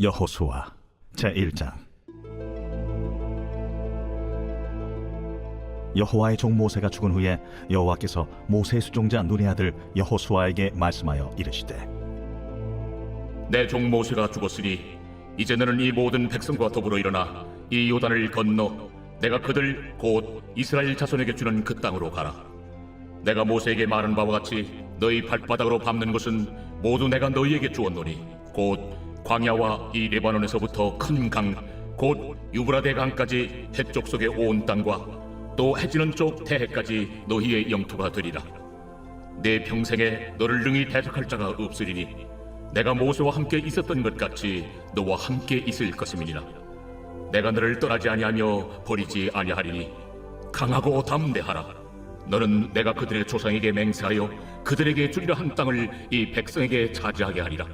여호수아 제1장. 여호와의 종 모세가 죽은 후에 여호와께서 모세의 수종자 눈의 아들 여호수아에게 말씀하여 이르시되, 내 종 모세가 죽었으니 이제 너는 이 모든 백성과 더불어 일어나 이 요단을 건너 내가 그들 곧 이스라엘 자손에게 주는 그 땅으로 가라. 내가 모세에게 말한 바와 같이 너희 발바닥으로 밟는 것은 모두 내가 너희에게 주었노니 곧 광야와 이 레바논에서부터 큰 강 곧 유브라데 강까지 해쪽 속의 온 땅과 또 해지는 쪽 태해까지 너희의 영토가 되리라. 내 평생에 너를 능히 대적할 자가 없으리니 내가 모세와 함께 있었던 것 같이 너와 함께 있을 것임이니라. 내가 너를 떠나지 아니하며 버리지 아니하리니 강하고 담대하라. 너는 내가 그들의 조상에게 맹세하여 그들에게 주리라 한 땅을 이 백성에게 차지하게 하리라.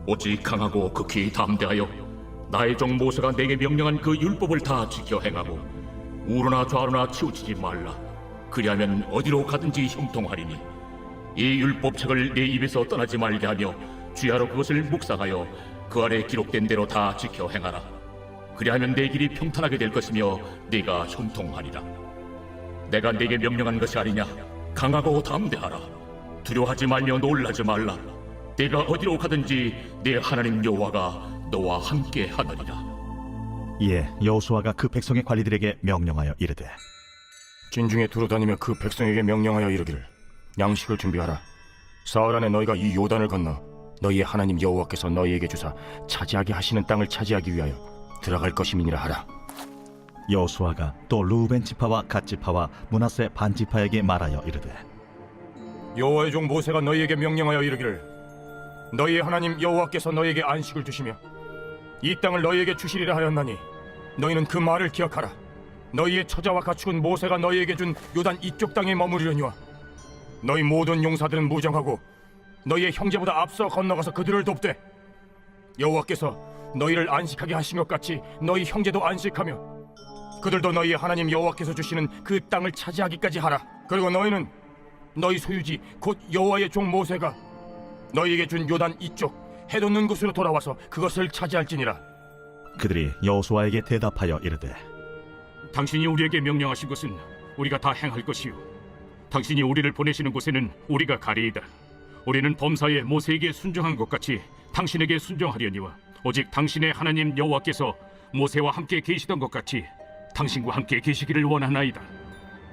오직 강하고 극히 담대하여 나의 종 모세가 내게 명령한 그 율법을 다 지켜 행하고 우로나 좌로나 치우치지 말라. 그리하면 어디로 가든지 형통하리니 이 율법책을 내 입에서 떠나지 말게 하며 주야로 그것을 묵상하여 그 아래 기록된 대로 다 지켜 행하라. 그리하면 내 길이 평탄하게 될 것이며 네가 형통하리라. 내가 네게 명령한 것이 아니냐. 강하고 담대하라. 두려워하지 말며 놀라지 말라. 네가 어디로 가든지 네 하나님 여호와가 너와 함께 하느니라. 이에 여호수아가 그 백성의 관리들에게 명령하여 이르되, 진중에 두루다니며 그 백성에게 명령하여 이르기를, 양식을 준비하라. 사흘 안에 너희가 이 요단을 건너 너희의 하나님 여호와께서 너희에게 주사 차지하게 하시는 땅을 차지하기 위하여 들어갈 것임이니라 하라. 여호수아가 또 르우벤 지파와 갓 지파와 므낫세 반 지파에게 말하여 이르되, 여호와의 종 모세가 너희에게 명령하여 이르기를, 너희의 하나님 여호와께서 너희에게 안식을 주시며 이 땅을 너희에게 주시리라 하였나니 너희는 그 말을 기억하라. 너희의 처자와 가축은 모세가 너희에게 준 요단 이쪽 땅에 머무르려니와 너희 모든 용사들은 무장하고 너희의 형제보다 앞서 건너가서 그들을 돕되 여호와께서 너희를 안식하게 하신 것 같이 너희 형제도 안식하며 그들도 너희의 하나님 여호와께서 주시는 그 땅을 차지하기까지 하라. 그리고 너희는 너희 소유지 곧 여호와의 종 모세가 너희에게 준 요단 이쪽 해돋는 곳으로 돌아와서 그것을 차지할지니라. 그들이 여호수아에게 대답하여 이르되, 당신이 우리에게 명령하신 것은 우리가 다 행할 것이요 당신이 우리를 보내시는 곳에는 우리가 가리이다. 우리는 범사에 모세에게 순종한 것 같이 당신에게 순종하려니와 오직 당신의 하나님 여호와께서 모세와 함께 계시던 것 같이 당신과 함께 계시기를 원하나이다.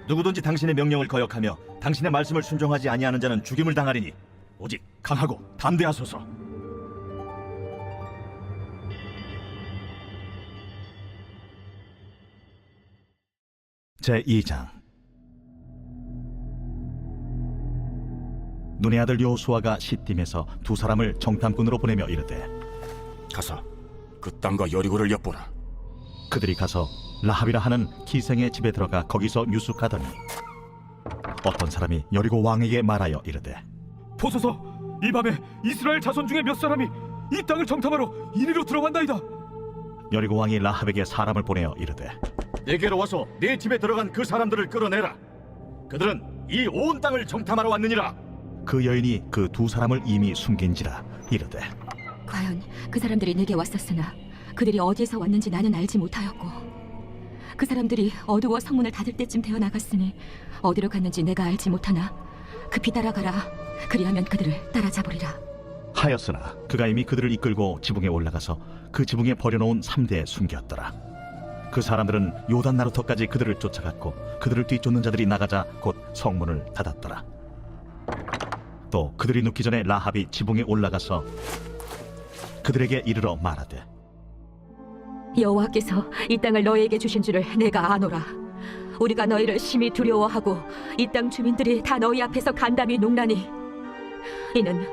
누구든지 당신의 명령을 거역하며 당신의 말씀을 순종하지 아니하는 자는 죽임을 당하리니 오직 강하고 담대하소서. 제2장. 눈의 아들 여호수아가 시딤에서 두 사람을 정탐꾼으로 보내며 이르되, 가서 그 땅과 여리고를 엿보라. 그들이 가서 라합이라 하는 기생의 집에 들어가 거기서 유숙하더니 어떤 사람이 여리고 왕에게 말하여 이르되, 보소서, 이 밤에 이스라엘 자손 중에 몇 사람이 이 땅을 정탐하러 이리로 들어간다이다. 여리고 왕이 라합에게 사람을 보내어 이르되, 내게로 와서 내 집에 들어간 그 사람들을 끌어내라. 그들은 이 온 땅을 정탐하러 왔느니라. 그 여인이 그 두 사람을 이미 숨긴지라 이르되, 과연 그 사람들이 내게 왔었으나 그들이 어디에서 왔는지 나는 알지 못하였고 그 사람들이 어두워 성문을 닫을 때쯤 되어 나갔으니 어디로 갔는지 내가 알지 못하나 급히 따라가라. 그리하면 그들을 따라잡으리라 하였으나 그가 이미 그들을 이끌고 지붕에 올라가서 그 지붕에 버려놓은 3대에 숨겼더라. 그 사람들은 요단 나루터까지 그들을 쫓아갔고 그들을 뒤쫓는 자들이 나가자 곧 성문을 닫았더라. 또 그들이 눕기 전에 라합이 지붕에 올라가서 그들에게 이르러 말하되, 여호와께서 이 땅을 너희에게 주신 줄을 내가 아노라. 우리가 너희를 심히 두려워하고 이 땅 주민들이 다 너희 앞에서 간담이 농나니 이는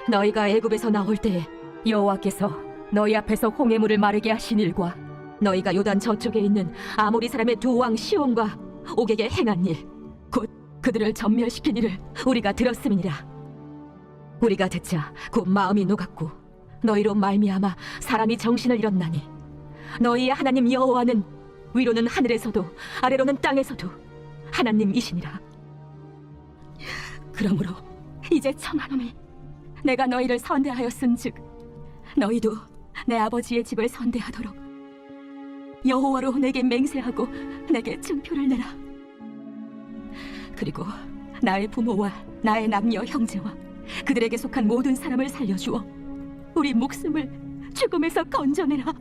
너희가 애굽에서 나올 때에 여호와께서 너희 앞에서 홍해물을 마르게 하신 일과 너희가 요단 저쪽에 있는 아모리 사람의 두 왕 시온과 옥에게 행한 일 곧 그들을 전멸시킨 일을 우리가 들었음이니라. 우리가 듣자 곧 마음이 녹았고 너희로 말미암아 사람이 정신을 잃었나니 너희의 하나님 여호와는 위로는 하늘에서도 아래로는 땅에서도 하나님이시니라. 그러므로 이제 청하노니 내가 너희를 선대하였은즉 너희도 내 아버지의 집을 선대하도록 여호와로 내게 맹세하고 내게 증표를 내라. 그리고 나의 부모와 나의 남녀 형제와 그들에게 속한 모든 사람을 살려주어 우리 목숨을 죽음에서 건져내라.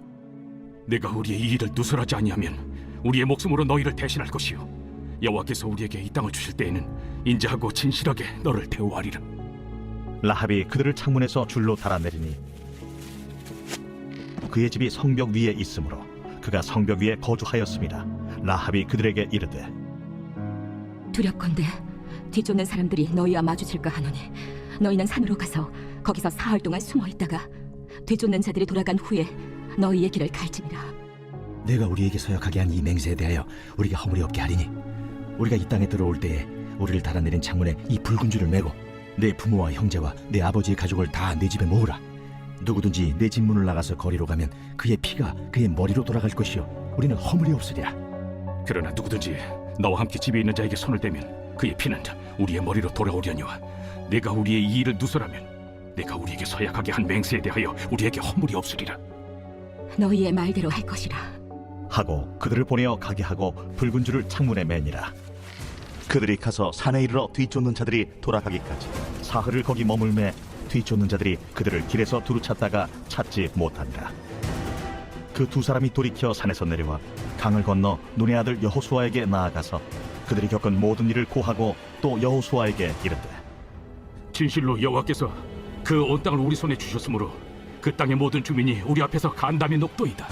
내가 우리의 이 일을 누설하지 아니하면 우리의 목숨으로 너희를 대신할 것이요 여호와께서 우리에게 이 땅을 주실 때에는 인자하고 진실하게 너를 대우하리라. 라합이 그들을 창문에서 줄로 달아내리니 그의 집이 성벽 위에 있으므로 그가 성벽 위에 거주하였습니다. 라합이 그들에게 이르되 두렵건대 뒤쫓는 사람들이 너희와 마주칠까 하노니 너희는 산으로 가서 거기서 사흘 동안 숨어 있다가 뒤쫓는 자들이 돌아간 후에 너희의 길을 갈지니라. 내가 우리에게 서약하게 한 이 맹세에 대하여 우리가 허물이 없게 하리니 우리가 이 땅에 들어올 때에 우리를 달아내린 창문에 이 붉은 줄을 매고 내 부모와 형제와 내 아버지의 가족을 다 내 집에 모으라. 누구든지 내 집 문을 나가서 거리로 가면 그의 피가 그의 머리로 돌아갈 것이요 우리는 허물이 없으리라. 그러나 누구든지 나와 함께 집에 있는 자에게 손을 대면 그의 피는 우리의 머리로 돌아오려니와 내가 우리의 이 일을 누설하면 내가 우리에게 서약하게 한 맹세에 대하여 우리에게 허물이 없으리라. 너희의 말대로 할 것이라. 하고 그들을 보내어 가게 하고 붉은 줄을 창문에 매니라. 그들이 가서 산에 이르러 뒤쫓는 자들이 돌아가기까지 사흘을 거기 머물매 뒤쫓는 자들이 그들을 길에서 두루 찾다가 찾지 못하니라. 그 두 사람이 돌이켜 산에서 내려와 강을 건너 눈의 아들 여호수아에게 나아가서 그들이 겪은 모든 일을 고하고 또 여호수아에게 이르되 진실로 여호와께서 그 온 땅을 우리 손에 주셨으므로 그 땅의 모든 주민이 우리 앞에서 간담이 높도이다.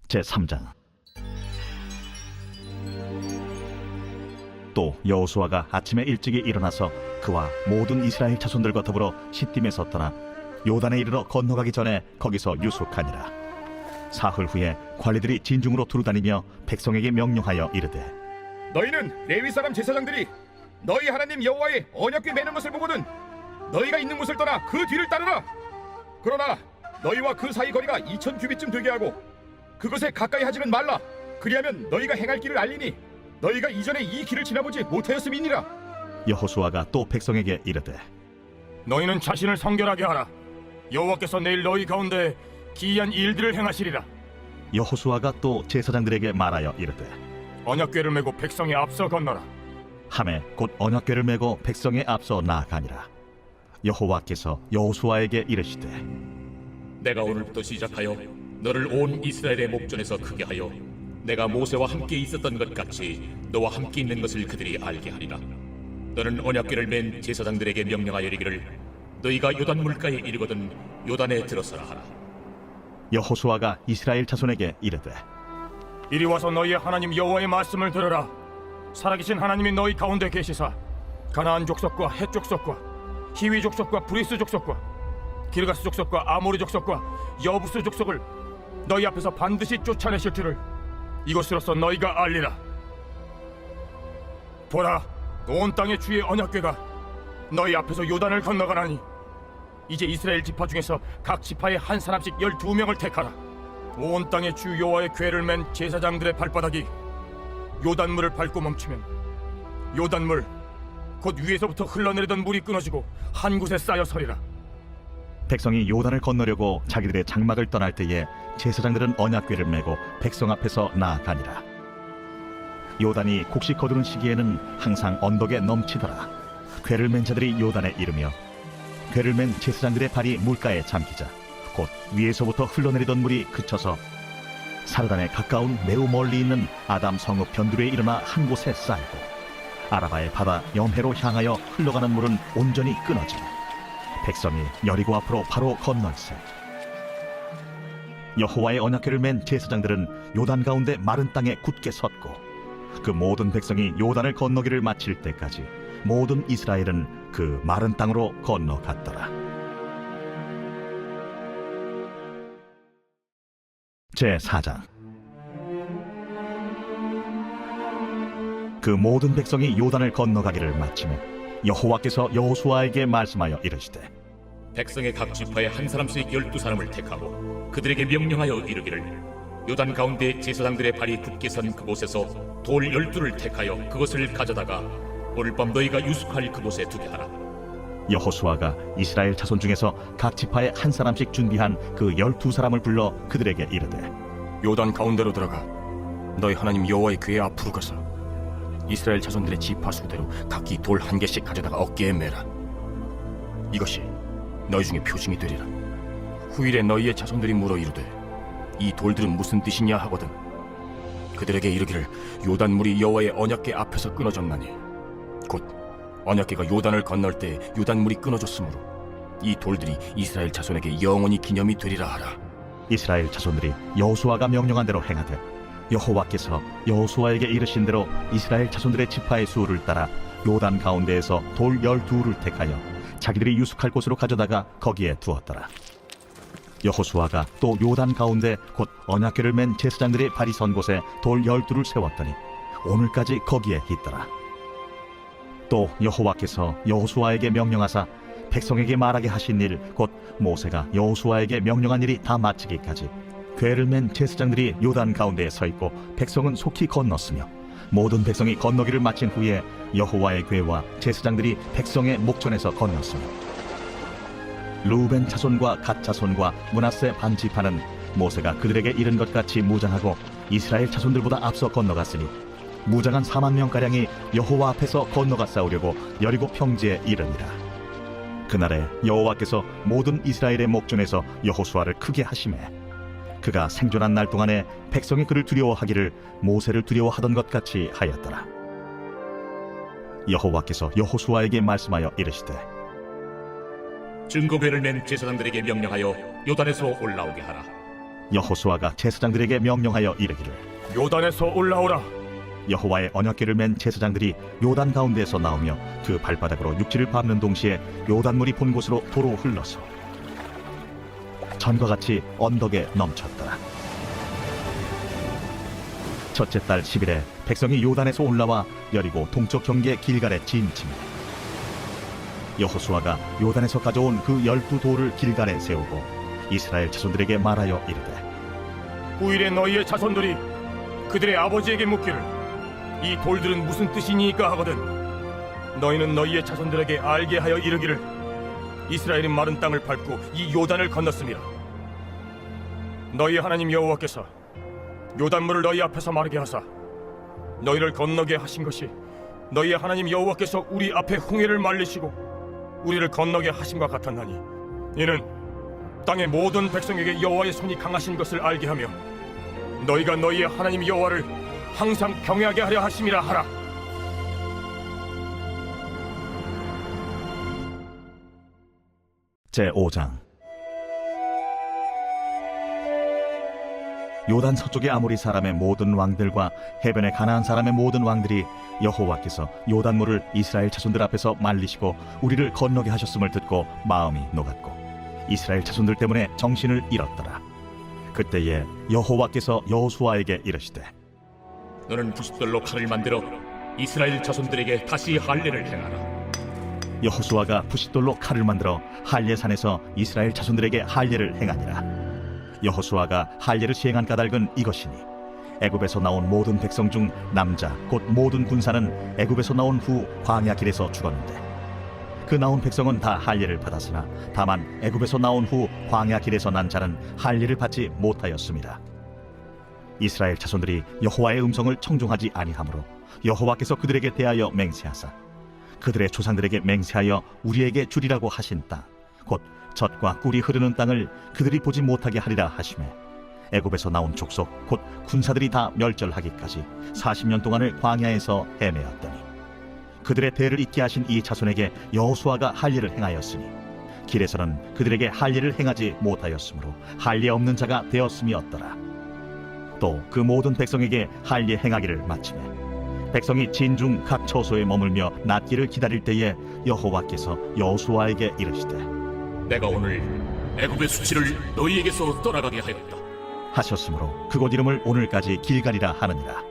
제3장. 또 여호수아가 아침에 일찍이 일어나서 그와 모든 이스라엘 자손들과 더불어 시딤에서 떠나 요단에 이르러 건너가기 전에 거기서 유숙하니라. 사흘 후에 관리들이 진중으로 두루다니며 백성에게 명령하여 이르되 너희는 레위 사람 제사장들이 너희 하나님 여호와의 언약궤 매는 것을 보거든 너희가 있는 곳을 떠나 그 뒤를 따르라. 그러나 너희와 그 사이 거리가 2000 규빗쯤 되게 하고 그것에 가까이 하지는 말라. 그리하면 너희가 행할 길을 알리니 너희가 이전에 이 길을 지나보지 못하였음이니라. 여호수아가 또 백성에게 이르되 너희는 자신을 성결하게 하라. 여호와께서 내일 너희 가운데 기이한 일들을 행하시리라. 여호수아가 또 제사장들에게 말하여 이르되 언약궤를 메고 백성의 앞서 건너라. 하매 곧 언약궤를 메고 백성의 앞서 나아가니라. 여호와께서 여호수아에게 이르시되 내가 오늘부터 시작하여 너를 온 이스라엘의 목전에서 크게 하여 내가 모세와 함께 있었던 것 같이 너와 함께 있는 것을 그들이 알게 하리라. 너는 언약궤를 맨 제사장들에게 명령하여 이르기를 너희가 요단 물가에 이르거든 요단에 들어서라 하라. 여호수아가 이스라엘 자손에게 이르되 이리 와서 너희의 하나님 여호와의 말씀을 들으라. 살아계신 하나님이 너희 가운데 계시사 가나안 족속과 헷 족속과 히위 족속과 브리스 족속과 기르가스 족속과 아모리 족속과 여부스 족속을 너희 앞에서 반드시 쫓아내실 줄을 이것으로서 너희가 알리라. 보라, 온 땅의 주의 언약궤가 너희 앞에서 요단을 건너가나니 이제 이스라엘 지파 중에서 각 지파에 한 사람씩 12명을 택하라. 온 땅의 주 여호와의 궤를 맨 제사장들의 발바닥이 요단물을 밟고 멈추면 요단물 곧 위에서부터 흘러내리던 물이 끊어지고 한 곳에 쌓여 서리라. 백성이 요단을 건너려고 자기들의 장막을 떠날 때에 제사장들은 언약궤를 메고 백성 앞에서 나아가니라. 요단이 곡식 거두는 시기에는 항상 언덕에 넘치더라. 궤를 맨 자들이 요단에 이르며 궤를 맨 제사장들의 발이 물가에 잠기자 곧 위에서부터 흘러내리던 물이 그쳐서 사르단에 가까운 매우 멀리 있는 아담 성읍 변두리에 일어나 한 곳에 쌓이고 아라바의 바다 염해로 향하여 흘러가는 물은 온전히 끊어지고 백성이 여리고 앞으로 바로 건널세. 여호와의 언약궤를 맨 제사장들은 요단 가운데 마른 땅에 굳게 섰고 그 모든 백성이 요단을 건너기를 마칠 때까지 모든 이스라엘은 그 마른 땅으로 건너갔더라. 제4장. 그 모든 백성이 요단을 건너가기를 마치매 여호와께서 여호수아에게 말씀하여 이르시되 백성의 각 지파에 한 사람씩 12사람을 택하고 그들에게 명령하여 이르기를 요단 가운데 제사장들의 발이 굳게 선 그곳에서 돌 12를 택하여 그것을 가져다가 오늘 밤 너희가 유숙할 그곳에 두게 하라. 여호수아가 이스라엘 자손 중에서 각 지파에 한 사람씩 준비한 그 12사람을 불러 그들에게 이르되 요단 가운데로 들어가 너희 하나님 여호와의 궤 앞으로 가서 이스라엘 자손들의 지파 수대로 각기 돌 한 개씩 가져다가 어깨에 매라. 이것이 너희 중에 표징이 되리라. 후일에 너희의 자손들이 물어 이르되 이 돌들은 무슨 뜻이냐 하거든 그들에게 이르기를 요단물이 여호와의 언약궤 앞에서 끊어졌나니 곧 언약궤가 요단을 건널 때 요단물이 끊어졌으므로 이 돌들이 이스라엘 자손에게 영원히 기념이 되리라 하라. 이스라엘 자손들이 여호수아가 명령한 대로 행하되 여호와께서 여호수아에게 이르신 대로 이스라엘 자손들의 지파의 수를 따라 요단 가운데에서 돌 12를 택하여 자기들이 유숙할 곳으로 가져다가 거기에 두었더라. 여호수아가 또 요단 가운데 곧 언약궤를 맨 제사장들의 발이 선 곳에 돌 12를 세웠더니 오늘까지 거기에 있더라. 또 여호와께서 여호수아에게 명령하사 백성에게 말하게 하신 일 곧 모세가 여호수아에게 명령한 일이 다 마치기까지 궤를 맨 제사장들이 요단 가운데에 서 있고 백성은 속히 건넜으며 모든 백성이 건너기를 마친 후에 여호와의 궤와 제사장들이 백성의 목전에서 건넜으며 루벤 자손과 갓 자손과 므낫세 반 지파는 모세가 그들에게 이른 것 같이 무장하고 이스라엘 자손들보다 앞서 건너갔으니 무장한 4만 명가량이 여호와 앞에서 건너가 싸우려고 여리고 평지에 이르니라. 그날에 여호와께서 모든 이스라엘의 목전에서 여호수아를 크게 하시매 그가 생존한 날 동안에 백성이 그를 두려워하기를 모세를 두려워하던 것 같이 하였더라. 여호와께서 여호수아에게 말씀하여 이르시되 증거궤를 맨 제사장들에게 명령하여 요단에서 올라오게 하라. 여호수아가 제사장들에게 명령하여 이르기를 요단에서 올라오라. 여호와의 언약궤를 맨 제사장들이 요단 가운데에서 나오며 그 발바닥으로 육지를 밟는 동시에 요단물이 본 곳으로 도로 흘러서 전과 같이 언덕에 넘쳤더라. 첫째 달 10일에 백성이 요단에서 올라와 여리고 동쪽 경계 길갈에 진침해 여호수아가 요단에서 가져온 그 12돌을 길갈에 세우고 이스라엘 자손들에게 말하여 이르되 후일에 너희의 자손들이 그들의 아버지에게 묻기를 이 돌들은 무슨 뜻이니까 하거든 너희는 너희의 자손들에게 알게 하여 이르기를 이스라엘이 마른 땅을 밟고 이 요단을 건넜습니다. 너희 하나님 여호와께서 요단물을 너희 앞에서 마르게 하사 너희를 건너게 하신 것이 너희 하나님 여호와께서 우리 앞에 홍해를 말리시고 우리를 건너게 하심과 같았나니 이는 땅의 모든 백성에게 여호와의 손이 강하신 것을 알게 하며 너희가 너희의 하나님 여호와를 항상 경외하게 하려 하심이라 하라. 제5장 요단 서쪽의 아모리 사람의 모든 왕들과 해변의 가나안 사람의 모든 왕들이 여호와께서 요단물을 이스라엘 자손들 앞에서 말리시고 우리를 건너게 하셨음을 듣고 마음이 녹았고 이스라엘 자손들 때문에 정신을 잃었더라. 그때에 여호와께서 여호수아에게 이르시되 너는 부싯돌로 칼을 만들어 이스라엘 자손들에게 다시 할례를 행하라. 여호수아가 부싯돌로 칼을 만들어 할례산에서 이스라엘 자손들에게 할례를 행하니라. 여호수아가 할례를 시행한 까닭은 이것이니 애굽에서 나온 모든 백성 중 남자 곧 모든 군사는 애굽에서 나온 후 광야 길에서 죽었는데 그 나온 백성은 다 할례를 받았으나 다만 애굽에서 나온 후 광야 길에서 난 자는 할례를 받지 못하였습니다. 이스라엘 자손들이 여호와의 음성을 청종하지 아니하므로 여호와께서 그들에게 대하여 맹세하사 그들의 조상들에게 맹세하여 우리에게 주리라고 하신 땅 곧 젖과 꿀이 흐르는 땅을 그들이 보지 못하게 하리라 하시매 애굽에서 나온 족속 곧 군사들이 다 멸절하기까지 40년 동안을 광야에서 헤매었더니 그들의 대를 잇게 하신 이 자손에게 여호수아가 할례를 행하였으니 길에서는 그들에게 할례를 행하지 못하였으므로 할례 없는 자가 되었음이었더라. 또 그 모든 백성에게 할례 행하기를 마치매 백성이 진중 각 처소에 머물며 낫기를 기다릴 때에 여호와께서 여호수아에게 이르시되 내가 오늘 애굽의 수치를 너희에게서 떠나가게 하였다 하셨으므로 그곳 이름을 오늘까지 길갈이라 하느니라.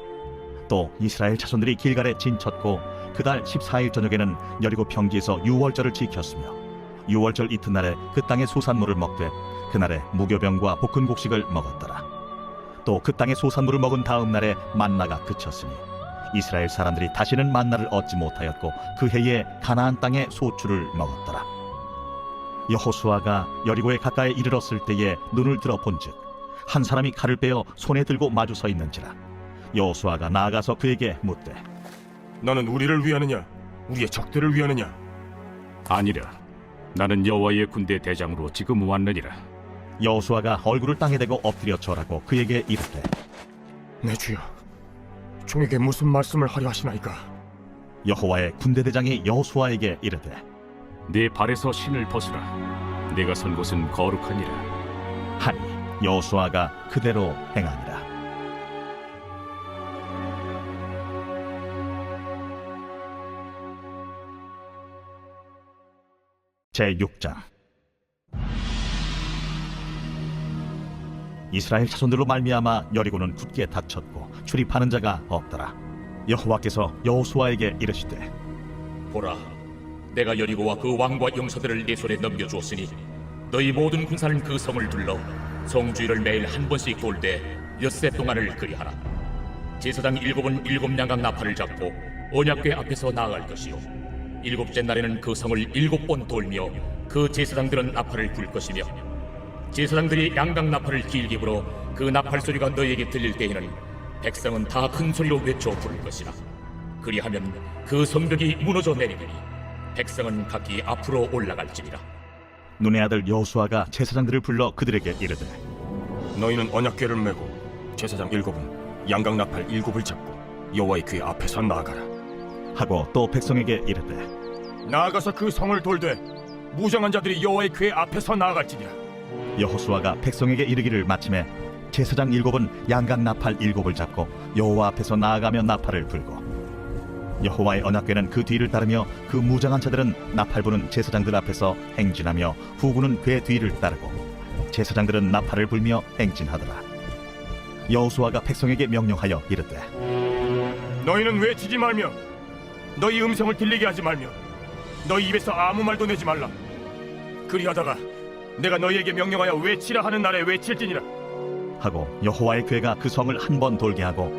또 이스라엘 자손들이 길갈에 진쳤고 그달 14일 저녁에는 여리고 평지에서 유월절을 지켰으며 유월절 이튿날에 그 땅의 소산물을 먹되 그날에 무교병과 볶은 곡식을 먹었더라. 또 그 땅의 소산물을 먹은 다음 날에 만나가 그쳤으니 이스라엘 사람들이 다시는 만나를 얻지 못하였고 그 해에 가나안 땅에 소출을 먹었더라. 여호수아가 여리고에 가까이 이르렀을 때에 눈을 들어 본즉 한 사람이 칼을 빼어 손에 들고 마주 서 있는지라. 여호수아가 나아가서 그에게 묻되 너는 우리를 위하느냐 우리의 적들을 위하느냐? 아니라 나는 여호와의 군대 대장으로 지금 왔느니라. 여호수아가 얼굴을 땅에 대고 엎드려 절하고 그에게 이르되 내 주여, 종에게 무슨 말씀을 하려 하시나이까? 여호와의 군대 대장이 여호수아에게 이르되 네 발에서 신을 벗으라. 내가 선 곳은 거룩하니라. 하니 여호수아가 그대로 행하니라. 제6장. 이스라엘 자손들로 말미암아 여리고는 굳게 닫혔고 출입하는 자가 없더라. 여호와께서 여호수아에게 이르시되 보라, 내가 여리고와 그 왕과 용사들을 네 손에 넘겨주었으니 너희 모든 군사는 그 성을 둘러 성주의를 매일 한 번씩 돌 때 엿새 동안을 그리하라. 제사장 7은 7양각 나팔을 잡고 언약궤 앞에서 나아갈 것이요 일곱째 날에는 그 성을 7번 돌며 그 제사장들은 나팔을 불 것이며 제사장들이 양각 나팔을 길게 불어 그 나팔 소리가 너희에게 들릴 때에는 백성은 다 큰 소리로 외쳐 부를 것이라. 그리하면 그 성벽이 무너져 내리리니 백성은 각기 앞으로 올라갈지니라. 눈의 아들 여호수아가 제사장들을 불러 그들에게 이르되 너희는 언약궤를 메고 제사장 7은 양각 나팔 7을 잡고 여호와의 궤 앞에서 나아가라. 하고 또 백성에게 이르되 나아가서 그 성을 돌되 무장한 자들이 여호와의 궤 앞에서 나아갈지니라. 여호수아가 백성에게 이르기를 마침에 제사장 7은 양각 나팔 7을 잡고 여호와 앞에서 나아가며 나팔을 불고 여호와의 언약궤는 그 뒤를 따르며 그 무장한 자들은 나팔 부는 제사장들 앞에서 행진하며 후군은 궤 뒤를 따르고 제사장들은 나팔을 불며 행진하더라. 여호수아가 백성에게 명령하여 이르되 너희는 외치지 말며 너희 음성을 들리게 하지 말며 너희 입에서 아무 말도 내지 말라. 그리하다가 내가 너희에게 명령하여 외치라 하는 날에 외칠지니라. 하고 여호와의 궤가 그 성을 한 번 돌게 하고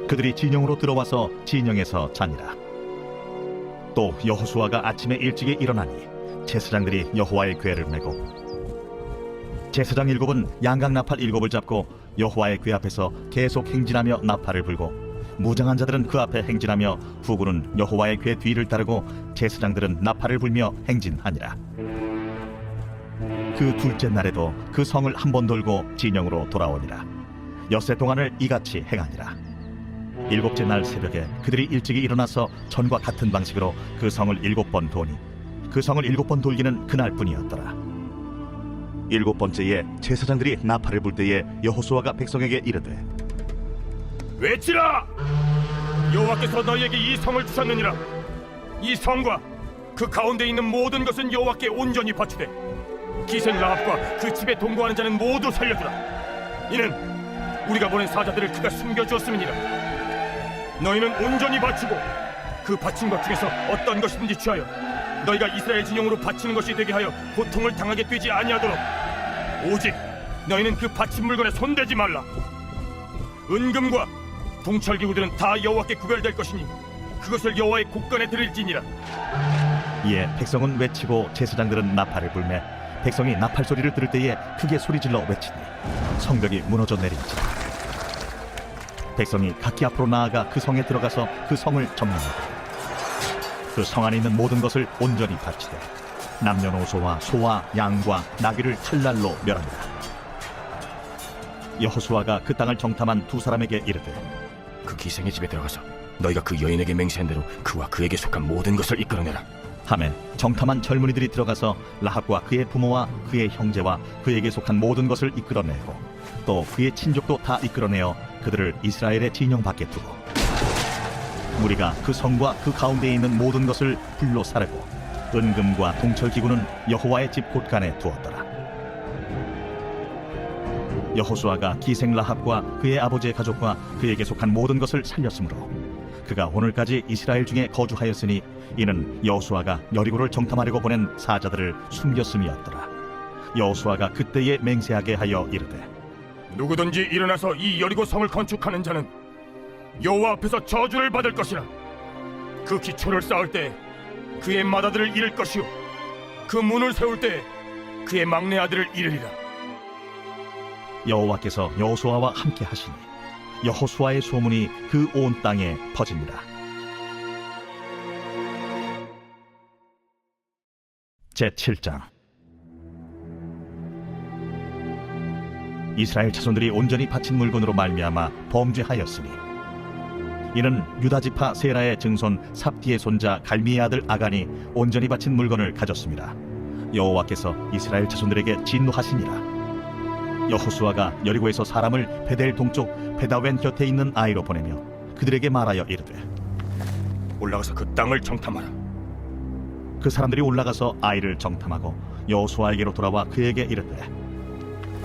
그들이 진영으로 들어와서 진영에서 자니라. 또 여호수아가 아침에 일찍이 일어나니 제사장들이 여호와의 궤를 메고 제사장 7은 양각 나팔 7을 잡고 여호와의 궤 앞에서 계속 행진하며 나팔을 불고 무장한 자들은 그 앞에 행진하며 후군은 여호와의 궤 뒤를 따르고 제사장들은 나팔을 불며 행진하니라. 그 둘째 날에도 그 성을 한 번 돌고 진영으로 돌아오니라. 엿새 동안을 이같이 행하니라. 일곱째 날 새벽에 그들이 일찍이 일어나서 전과 같은 방식으로 그 성을 7번 도니 그 성을 7번 돌기는 그날뿐이었더라. 7번째에 제사장들이 나팔을 불 때에 여호수아가 백성에게 이르되 외치라! 여호와께서 너희에게 이 성을 주셨느니라. 이 성과 그 가운데 있는 모든 것은 여호와께 온전히 바치되 기생 라합과 그 집에 동거하는 자는 모두 살려주라. 이는 우리가 보낸 사자들을 그가 숨겨주었음이니라. 너희는 온전히 바치고 그 바친 것 중에서 어떤 것이든지 취하여 너희가 이스라엘 진영으로 바치는 것이 되게 하여 고통을 당하게 되지 아니하도록 오직 너희는 그 바친 물건에 손대지 말라. 은금과 동철기구들은 다 여호와께 구별될 것이니 그것을 여호와의 곳간에 드릴지니라. 이에 백성은 외치고 제사장들은 나팔을 불매 백성이 나팔 소리를 들을 때에 크게 소리질러 외치니 성벽이 무너져 내린지라. 백성이 각기 앞으로 나아가 그 성에 들어가서 그 성을 점령하고 그 성 안에 있는 모든 것을 온전히 바치되 남녀노소와 소와 양과 나귀를 칼날로 멸합니다. 여호수아가 그 땅을 정탐한 두 사람에게 이르되 그 기생의 집에 들어가서 너희가 그 여인에게 맹세한 대로 그와 그에게 속한 모든 것을 이끌어내라. 하매 정탐한 젊은이들이 들어가서 라합과 그의 부모와 그의 형제와 그에게 속한 모든 것을 이끌어내고 또 그의 친족도 다 이끌어내어 그들을 이스라엘의 진영 밖에 두고 무리가 그 성과 그 가운데에 있는 모든 것을 불로 사르고 은금과 동철기구는 여호와의 집 곳간에 두었더라. 여호수아가 기생 라합과 그의 아버지의 가족과 그에게 속한 모든 것을 살렸으므로 그가 오늘까지 이스라엘 중에 거주하였으니 이는 여호수아가 여리고를 정탐하려고 보낸 사자들을 숨겼음이었더라. 여호수아가 그때에 맹세하게 하여 이르되 누구든지 일어나서 이 여리고 성을 건축하는 자는 여호와 앞에서 저주를 받을 것이라. 그 기초를 쌓을 때 그의 맏아들을 잃을 것이요 그 문을 세울 때 그의 막내 아들을 잃으리라. 여호와께서 여호수아와 함께 하시니 여호수아의 소문이 그 온 땅에 퍼집니다. 제7장. 이스라엘 자손들이 온전히 바친 물건으로 말미암아 범죄하였으니 이는 유다 지파 세라의 증손 삽디의 손자 갈미의 아들 아간이 온전히 바친 물건을 가졌습니다. 여호와께서 이스라엘 자손들에게 진노하시니라. 여호수아가 여리고에서 사람을 베델 동쪽 베다웬 곁에 있는 아이로 보내며 그들에게 말하여 이르되 올라가서 그 땅을 정탐하라. 그 사람들이 올라가서 아이를 정탐하고 여호수아에게로 돌아와 그에게 이르되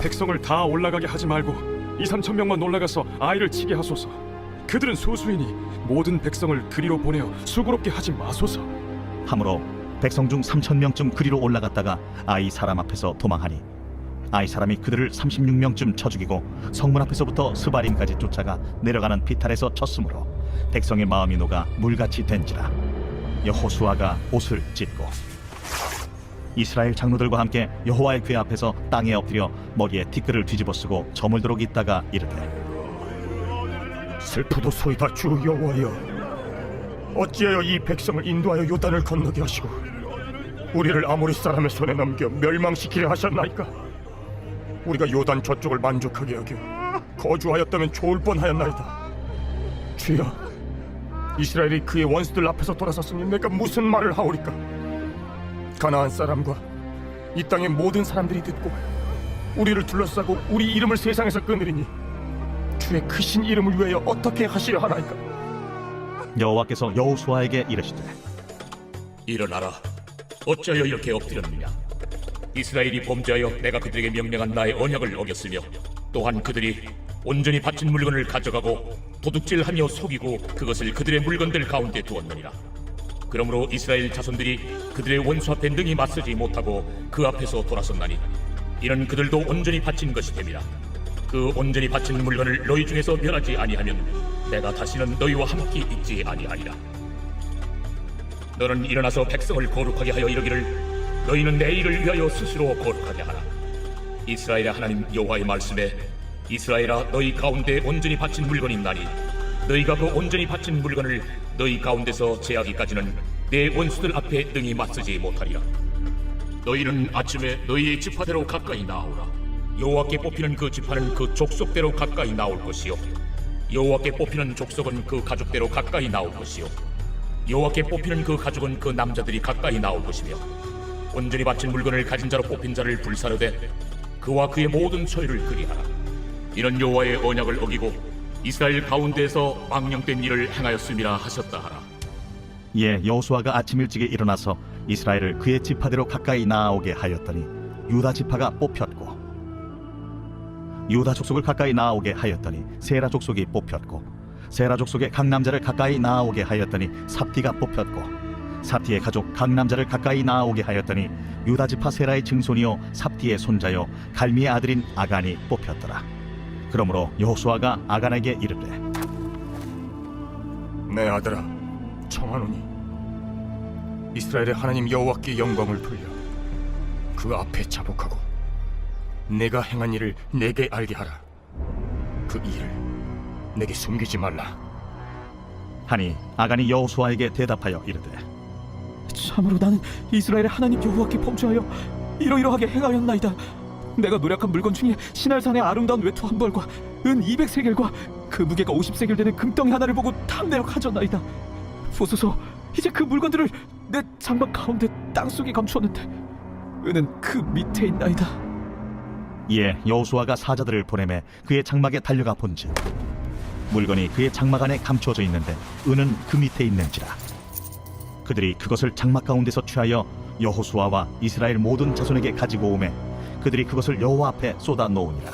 백성을 다 올라가게 하지 말고 2-3천 명만 올라가서 아이를 치게 하소서. 그들은 소수이니 모든 백성을 그리로 보내어 수고롭게 하지 마소서. 하므로 백성 중 3,000명쯤 그리로 올라갔다가 아이 사람 앞에서 도망하니 아이 사람이 그들을 36명쯤 쳐 죽이고 성문 앞에서부터 스바림까지 쫓아가 내려가는 비탈에서 쳤으므로 백성의 마음이 녹아 물같이 된지라. 여호수아가 옷을 찢고 이스라엘 장로들과 함께 여호와의 궤 앞에서 땅에 엎드려 머리에 티끌을 뒤집어 쓰고 저물도록 있다가 이르되 슬프도소이다 주 여호와여, 어찌하여 이 백성을 인도하여 요단을 건너게 하시고 우리를 아모리 사람의 손에 넘겨 멸망시키려 하셨나이까? 우리가 요단 저쪽을 만족하게 여겨 거주하였다면 좋을 뻔하였나이다. 주여, 이스라엘이 그의 원수들 앞에서 돌아섰으니 내가 무슨 말을 하오리까? 가나안 사람과 이 땅의 모든 사람들이 듣고 우리를 둘러싸고 우리 이름을 세상에서 끊으리니 주의 크신 이름을 위하여 어떻게 하시려 하나이까? 여호와께서 여호수아에게 이르시되 일어나라. 어찌하여 이렇게 엎드렸느냐? 이스라엘이 범죄하여 내가 그들에게 명령한 나의 언약을 어겼으며 또한 그들이 온전히 바친 물건을 가져가고 도둑질하며 속이고 그것을 그들의 물건들 가운데 두었느니라. 그러므로 이스라엘 자손들이 그들의 원수 앞에 능히 맞서지 못하고 그 앞에서 돌아섰나니 이는 그들도 온전히 바친 것이 됨이라. 그 온전히 바친 물건을 너희 중에서 멸하지 아니하면 내가 다시는 너희와 함께 있지 아니하리라. 너는 일어나서 백성을 거룩하게 하여 이르기를 너희는 내 일을 위하여 스스로 거룩하게 하라. 이스라엘의 하나님 여호와의 말씀에 이스라엘아, 너희 가운데 온전히 바친 물건이 있나니 너희가 그 온전히 바친 물건을 너희 가운데서 제하기까지는 내 원수들 앞에 능히 맞서지 못하리라. 너희는 아침에 너희의 지파대로 가까이 나오라. 여호와께 뽑히는 그 지파는 그 족속대로 가까이 나올 것이요 여호와께 뽑히는 족속은 그 가족대로 가까이 나올 것이요 여호와께 뽑히는 그 가족은 그 남자들이 가까이 나올 것이며 온전히 바친 물건을 가진 자로 뽑힌 자를 불사르되 그와 그의 모든 소유를 그리하라. 이는 여호와의 언약을 어기고 이스라엘 가운데에서 망령된 일을 행하였음이라 하셨다 하라. 이에 여호수아가 아침 일찍에 일어나서 이스라엘을 그의 지파대로 가까이 나아오게 하였더니 유다 지파가 뽑혔고 유다 족속을 가까이 나아오게 하였더니 세라 족속이 뽑혔고 세라 족속의 각 남자를 가까이 나아오게 하였더니 삽디가 뽑혔고 삽디의 가족 각 남자를 가까이 나아오게 하였더니 유다 지파 세라의 증손이요 삽디의 손자요 갈미의 아들인 아간이 뽑혔더라. 그러므로 여호수아가 아간에게 이르되 내 아들아, 청하노니 이스라엘의 하나님 여호와께 영광을 돌려 그 앞에 자복하고 내가 행한 일을 내게 알게 하라. 그 일을 내게 숨기지 말라. 하니 아간이 여호수아에게 대답하여 이르되 참으로 나는 이스라엘의 하나님 여호와께 범죄하여 이러이러하게 행하였나이다. 내가 노력한 물건 중에 시날산의 아름다운 외투 한 벌과 은 200세겔과 그 무게가 50세겔 되는 금덩이 하나를 보고 탐내어 가져나이다. 보소서, 이제 그 물건들을 내 장막 가운데 땅속에 감추었는데 은은 그 밑에 있나이다. 이에 여호수아가 사자들을 보내매 그의 장막에 달려가 본즉 물건이 그의 장막 안에 감추어져 있는데 은은 그 밑에 있는지라. 그들이 그것을 장막 가운데서 취하여 여호수아와 이스라엘 모든 자손에게 가지고 오매 그들이 그것을 여호와 앞에 쏟아 놓으니라.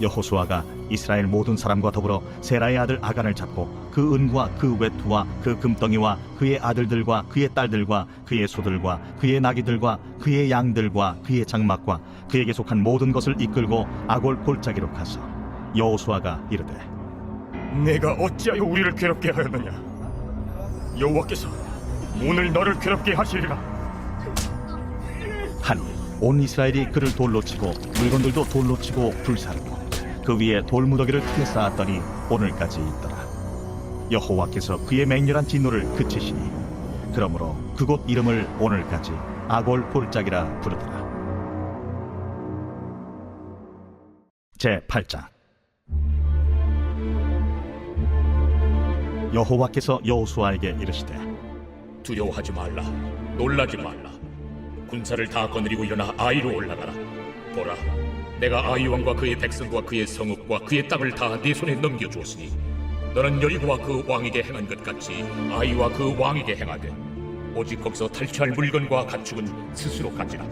여호수아가 이스라엘 모든 사람과 더불어 세라의 아들 아간을 잡고 그 은과 그 외투와 그 금덩이와 그의 아들들과 그의 딸들과 그의 소들과 그의 나귀들과 그의 양들과 그의 장막과 그에게 속한 모든 것을 이끌고 아골 골짜기로 가서 여호수아가 이르되 내가 어찌하여 우리를 괴롭게 하였느냐? 여호와께서 오늘 너를 괴롭게 하시리라. 하니 온 이스라엘이 그를 돌로 치고 물건들도 돌로 치고 불사르고 그 위에 돌무더기를 크게 쌓았더니 오늘까지 있더라. 여호와께서 그의 맹렬한 진노를 그치시니 그러므로 그곳 이름을 오늘까지 아골 골짜기라 부르더라. 제8장. 여호와께서 여호수아에게 이르시되 두려워하지 말라. 놀라지 말라. 군사를 다 거느리고 일어나 아이로 올라가라. 보라, 내가 아이 왕과 그의 백성과 그의 성읍과 그의 땅을 다 네 손에 넘겨주었으니 너는 여리고와 그 왕에게 행한 것 같이 아이와 그 왕에게 행하되 오직 거기서 탈취할 물건과 가축은 스스로 가지라.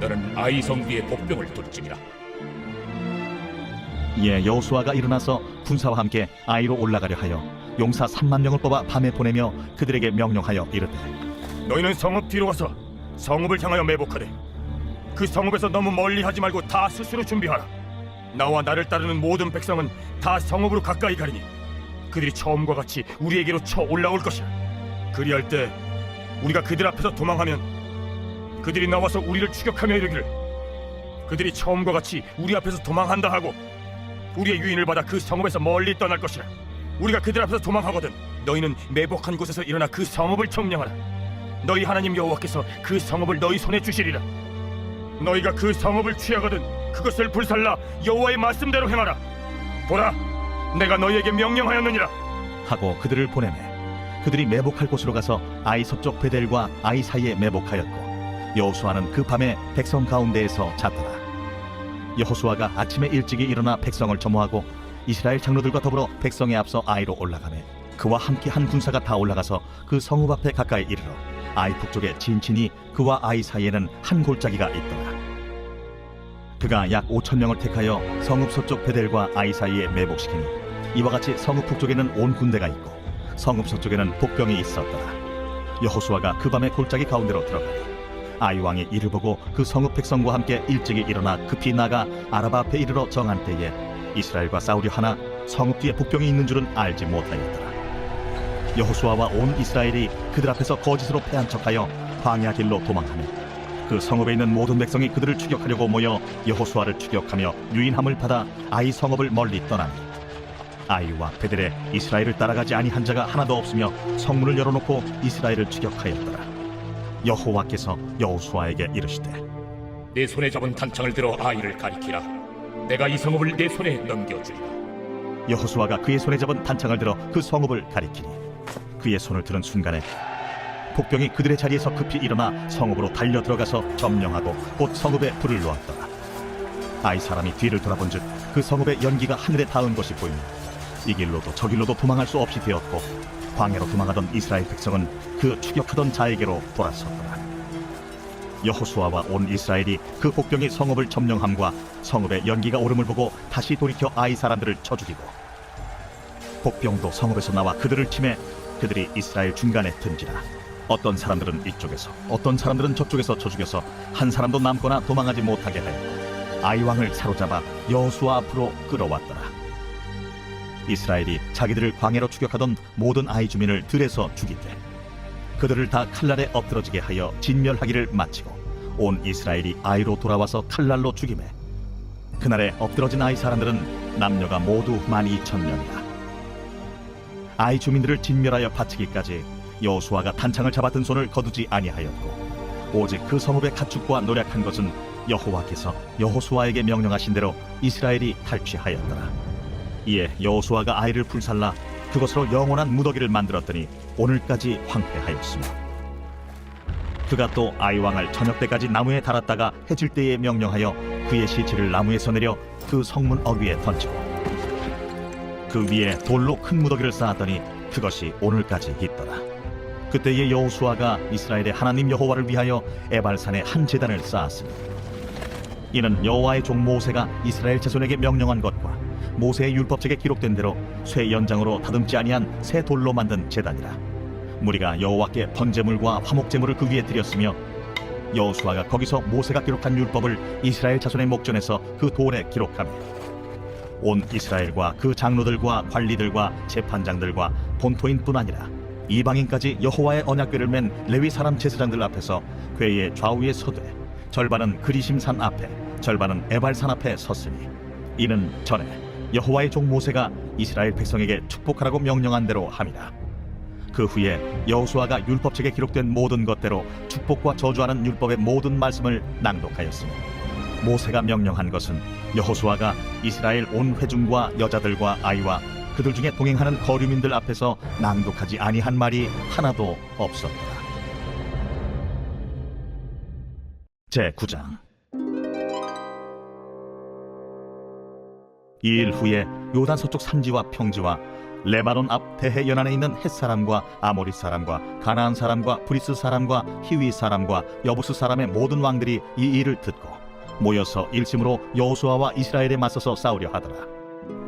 너는 아이 성비에 복병을 둘지니라. 이에 여호수아가 일어나서 군사와 함께 아이로 올라가려 하여 용사 3만 명을 뽑아 밤에 보내며 그들에게 명령하여 이르되 너희는 성읍 뒤로 가서 성읍을 향하여 매복하되 그 성읍에서 너무 멀리 하지 말고 다 스스로 준비하라. 나와 나를 따르는 모든 백성은 다 성읍으로 가까이 가리니 그들이 처음과 같이 우리에게로 쳐 올라올 것이라. 그리할 때 우리가 그들 앞에서 도망하면 그들이 나와서 우리를 추격하며 이르기를 그들이 처음과 같이 우리 앞에서 도망한다 하고 우리의 유인을 받아 그 성읍에서 멀리 떠날 것이라. 우리가 그들 앞에서 도망하거든 너희는 매복한 곳에서 일어나 그 성읍을 점령하라. 너희 하나님 여호와께서 그 성읍을 너희 손에 주시리라. 너희가 그 성읍을 취하거든 그것을 불살라 여호와의 말씀대로 행하라. 보라, 내가 너희에게 명령하였느니라. 하고 그들을 보내매 그들이 매복할 곳으로 가서 아이 서쪽 베델과 아이 사이에 매복하였고 여호수아는 그 밤에 백성 가운데에서 잤더라. 여호수아가 아침에 일찍이 일어나 백성을 점호하고 이스라엘 장로들과 더불어 백성에 앞서 아이로 올라가매 그와 함께 한 군사가 다 올라가서 그 성읍 앞에 가까이 이르러 아이 북쪽에 진친이 그와 아이 사이에는 한 골짜기가 있더라. 그가 약 5,000명을 택하여 성읍 서쪽 베델과 아이 사이에 매복시키니 이와 같이 성읍 북쪽에는 온 군대가 있고 성읍 서쪽에는 복병이 있었더라. 여호수아가 그 밤에 골짜기 가운데로 들어가니 아이 왕이 이를 보고 그 성읍 백성과 함께 일찍이 일어나 급히 나가 아라바 앞에 이르러 정한 때에 이스라엘과 싸우려 하나 성읍 뒤에 복병이 있는 줄은 알지 못하였더라. 여호수아와 온 이스라엘이 그들 앞에서 거짓으로 패한 척하여 광야 길로 도망하며 그 성읍에 있는 모든 백성이 그들을 추격하려고 모여 여호수아를 추격하며 유인함을 받아 아이 성읍을 멀리 떠나니 아이와 베델에 이스라엘을 따라가지 아니한 자가 하나도 없으며 성문을 열어놓고 이스라엘을 추격하였더라. 여호와께서 여호수아에게 이르시되 내 손에 잡은 단창을 들어 아이를 가리키라. 내가 이 성읍을 내 손에 넘겨주리라. 여호수아가 그의 손에 잡은 단창을 들어 그 성읍을 가리키니 그의 손을 들은 순간에 복병이 그들의 자리에서 급히 일어나 성읍으로 달려 들어가서 점령하고 곧 성읍에 불을 놓았더라. 아이 사람이 뒤를 돌아본즉 그 성읍의 연기가 하늘에 닿은 것이 보이니 이 길로도 저 길로도 도망할 수 없이 되었고 광야로 도망하던 이스라엘 백성은 그 추격하던 자에게로 돌아섰더라. 여호수아와 온 이스라엘이 그 복병이 성읍을 점령함과 성읍의 연기가 오름을 보고 다시 돌이켜 아이 사람들을 쳐 죽이고 복병도 성읍에서 나와 그들을 치매 그들이 이스라엘 중간에 든지라. 어떤 사람들은 이쪽에서 어떤 사람들은 저쪽에서 쳐 죽여서 한 사람도 남거나 도망하지 못하게 하여 아이 왕을 사로잡아 여호수아 앞으로 끌어왔더라. 이스라엘이 자기들을 광야로 추격하던 모든 아이 주민을 들에서 죽이되 그들을 다 칼날에 엎드러지게 하여 진멸하기를 마치고 온 이스라엘이 아이로 돌아와서 칼날로 죽이매 그날에 엎드러진 아이 사람들은 남녀가 모두 12,000명이라. 아이 주민들을 진멸하여 바치기까지 여호수아가 단창을 잡았던 손을 거두지 아니하였고 오직 그 성읍의 가축과 노력한 것은 여호와께서 여호수아에게 명령하신 대로 이스라엘이 탈취하였더라. 이에 여호수아가 아이를 불살라 그것으로 영원한 무더기를 만들었더니 오늘까지 황폐하였으며 그가 또 아이 왕을 저녁 때까지 나무에 달았다가 해질 때에 명령하여 그의 시체를 나무에서 내려 그 성문 어귀에 던지고 그 위에 돌로 큰 무더기를 쌓았더니 그것이 오늘까지 있더라. 그때에 여호수아가 이스라엘의 하나님 여호와를 위하여 에발산에 한 제단을 쌓았으니 이는 여호와의 종 모세가 이스라엘 자손에게 명령한 것과 모세의 율법책에 기록된 대로 쇠 연장으로 다듬지 아니한 새 돌로 만든 제단이라. 무리가 여호와께 번제물과 화목제물을 그 위에 드렸으며 여호수아가 거기서 모세가 기록한 율법을 이스라엘 자손의 목전에서 그 돌에 기록하며 온 이스라엘과 그 장로들과 관리들과 재판장들과 본토인뿐 아니라 이방인까지 여호와의 언약궤를 맨 레위 사람 제사장들 앞에서 궤의 좌우에 서되 절반은 그리심산 앞에 절반은 에발산 앞에 섰으니 이는 전에 여호와의 종 모세가 이스라엘 백성에게 축복하라고 명령한 대로 함이라. 그 후에 여호수아가 율법책에 기록된 모든 것대로 축복과 저주하는 율법의 모든 말씀을 낭독하였으니 모세가 명령한 것은 여호수아가 이스라엘 온 회중과 여자들과 아이와 그들 중에 동행하는 거류민들 앞에서 낭독하지 아니한 말이 하나도 없었다. 제9장. 이 일 후에 요단 서쪽 산지와 평지와 레바논 앞 대해 연안에 있는 헷 사람과 아모리 사람과 가나안 사람과 브리스 사람과 히위 사람과 여부스 사람의 모든 왕들이 이 일을 듣고 모여서 일심으로 여호수아와 이스라엘에 맞서서 싸우려 하더라.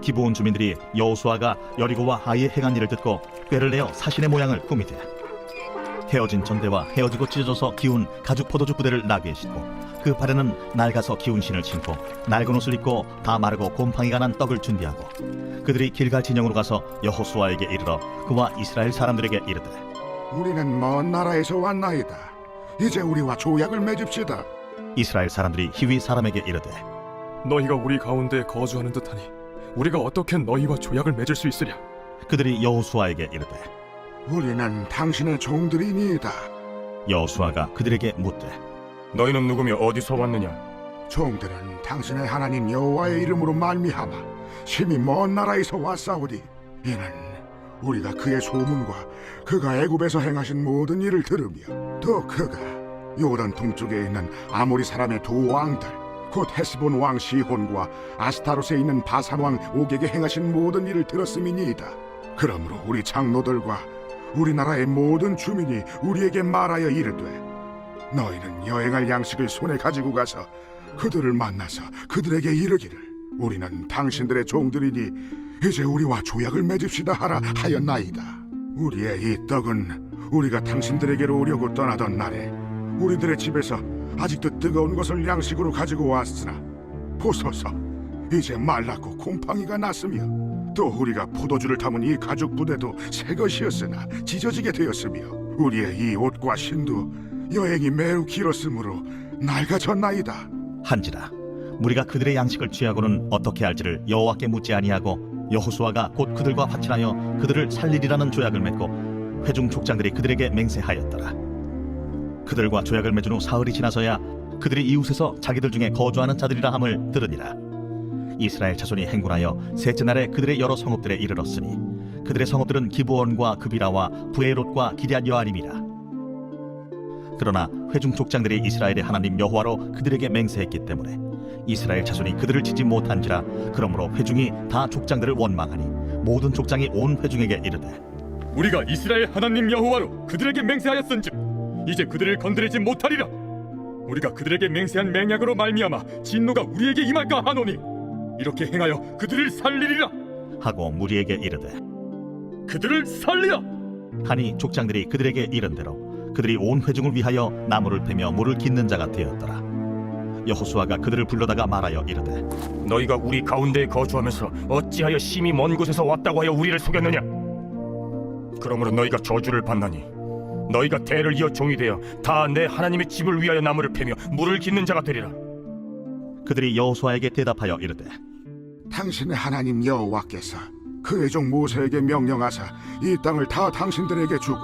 기브온 주민들이 여호수아가 여리고와 아이에 행한 일을 듣고 꾀를 내어 사신의 모양을 꾸미되 헤어진 전대와 헤어지고 찢어져서 기운 가죽 포도주 부대를 나귀에 싣고 그 발에는 낡아서 기운 신을 신고 낡은 옷을 입고 다 마르고 곰팡이가 난 떡을 준비하고 그들이 길갈 진영으로 가서 여호수아에게 이르러 그와 이스라엘 사람들에게 이르되 우리는 먼 나라에서 왔나이다. 이제 우리와 조약을 맺읍시다. 이스라엘 사람들이 히위 사람에게 이르되 너희가 우리 가운데 거주하는 듯하니 우리가 어떻게 너희와 조약을 맺을 수 있으랴? 그들이 여호수아에게 이르되 우리는 당신의 종들이니이다. 여호수아가 그들에게 묻되 너희는 누구며 어디서 왔느냐? 종들은 당신의 하나님 여호와의 이름으로 말미암아 심히 먼 나라에서 왔사오니 이는 우리가 그의 소문과 그가 애굽에서 행하신 모든 일을 들으며 또 그가 요단 동쪽에 있는 아모리 사람의 두 왕들 곧 헤스본 왕 시혼과 아스타롯에 있는 바산 왕 옥에게 행하신 모든 일을 들었음이니이다. 그러므로 우리 장로들과 우리나라의 모든 주민이 우리에게 말하여 이르되 너희는 여행할 양식을 손에 가지고 가서 그들을 만나서 그들에게 이르기를 우리는 당신들의 종들이니 이제 우리와 조약을 맺읍시다 하라 하였나이다. 우리의 이 떡은 우리가 당신들에게로 오려고 떠나던 날에 우리들의 집에서 아직도 뜨거운 것을 양식으로 가지고 왔으나 보소서 이제 말랐고 곰팡이가 났으며 또 우리가 포도주를 담은 이 가죽 부대도 새 것이었으나 찢어지게 되었으며 우리의 이 옷과 신도 여행이 매우 길었으므로 낡아졌나이다. 한지라 우리가 그들의 양식을 취하고는 어떻게 할지를 여호와께 묻지 아니하고 여호수아가 곧 그들과 화친하여 그들을 살리리라는 조약을 맺고 회중 족장들이 그들에게 맹세하였더라. 그들과 조약을 맺은 후 사흘이 지나서야 그들이 이웃에서 자기들 중에 거주하는 자들이라 함을 들으니라. 이스라엘 자손이 행군하여 셋째 날에 그들의 여러 성읍들에 이르렀으니 그들의 성읍들은 기브온과 그비라와 부에롯과 기럇 여아림이라. 그러나 회중 족장들이 이스라엘의 하나님 여호와로 그들에게 맹세했기 때문에 이스라엘 자손이 그들을 치지 못한지라. 그러므로 회중이 다 족장들을 원망하니 모든 족장이 온 회중에게 이르되 우리가 이스라엘 하나님 여호와로 그들에게 맹세하였은즉 이제 그들을 건드리지 못하리라. 우리가 그들에게 맹세한 맹약으로 말미암아 진노가 우리에게 임할까 하노니 이렇게 행하여 그들을 살리리라 하고 무리에게 이르되 그들을 살리라 하니 족장들이 그들에게 이른 대로 그들이 온 회중을 위하여 나무를 패며 물을 깃는 자가 되었더라. 여호수아가 그들을 불러다가 말하여 이르되 너희가 우리 가운데에 거주하면서 어찌하여 심히 먼 곳에서 왔다고 하여 우리를 속였느냐? 그러므로 너희가 저주를 받나니 너희가 대를 이어 종이 되어 다 내 하나님의 집을 위하여 나무를 패며 물을 깃는 자가 되리라. 그들이 여호수아에게 대답하여 이르되 당신의 하나님 여호와께서 그의 종 모세에게 명령하사 이 땅을 다 당신들에게 주고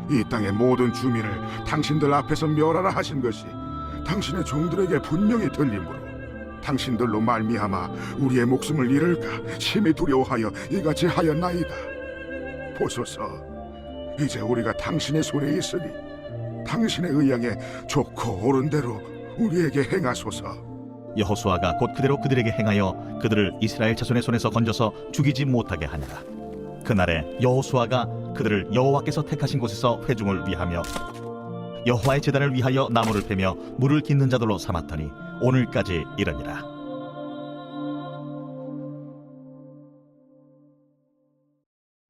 이 땅의 모든 주민을 당신들 앞에서 멸하라 하신 것이 당신의 종들에게 분명히 들리므로 당신들로 말미암아 우리의 목숨을 잃을까 심히 두려워하여 이같이 하였나이다. 보소서 이제 우리가 당신의 손에 있으니 당신의 의향에 좋고 옳은 대로 우리에게 행하소서. 여호수아가 곧 그대로 그들에게 행하여 그들을 이스라엘 자손의 손에서 건져서 죽이지 못하게 하니라. 그날에 여호수아가 그들을 여호와께서 택하신 곳에서 회중을 위하며 여호와의 제단을 위하여 나무를 패며 물을 깃는 자들로 삼았더니 오늘까지 이르니라.